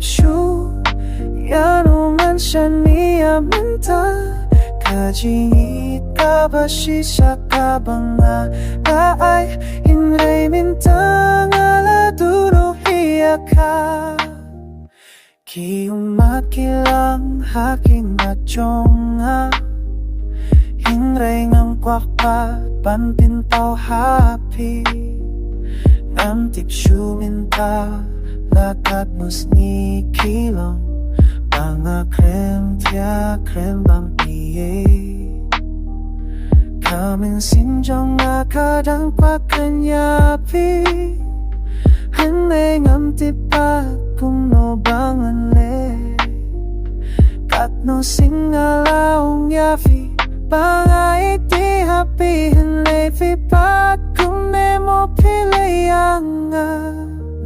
tipshu Yanungan siya niya minta Kajingit ka ba sisa ka ba nga Ay hinray mintang ala duro hiya ka Kiumat kilang haking majonga Hinray ngang kwak pa Pantintaw happy Ngam tipshu minta Lakat mus ni kilong Mga krem tia krem bang piye Kamin sinjong nga kadang pakanyapi Hanay ngam tipa kung no bangan le Kat no singalaong yafi Bangay ti happy hanay fipat kung ne mo pilayang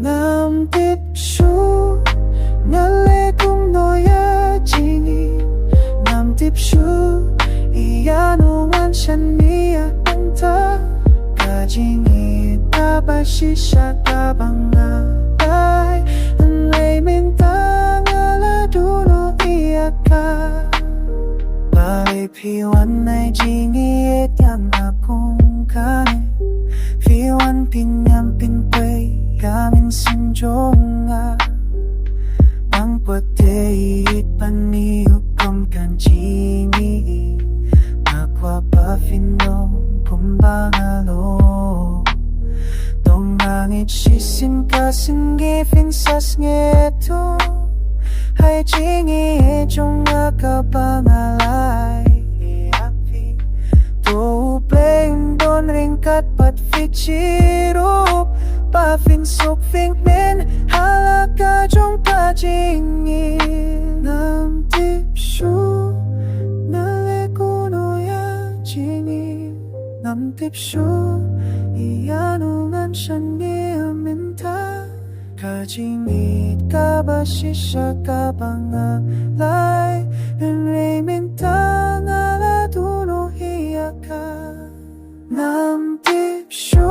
Ngam tipshu Ngale kung noya jini Ngam tipshu Iyanungan siya niya anta Kajingit ba sisa ka bang ay Anlay mintang ala duno iya ka Bali piwan ay jingit yan akong kane Piwan pinyam pinpay Kamin sinjong nga Ang pagdait panihupom kan jingi Aqua pa finong kumbangalo Domangit sisim kasingifin sas ngeto Hai jingi ejong akabangalay To blame don ringkat pat fichiro Pafin sok fink min halaka jong pajingin Nam tipshu Naleko no ya jingin Nam tipshu Iyanungan siya niya minta Kajingit ka ba sisa ka ba nga lay Henry minta ngala duno hiya ka Nam tipshu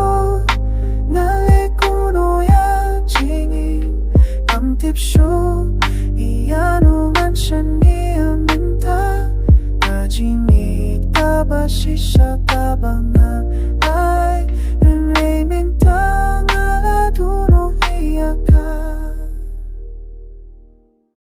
Naleko no ya jingin Nam tipshu Iyanungan siya niya minta Kajingit ka ba sisa ka ba nga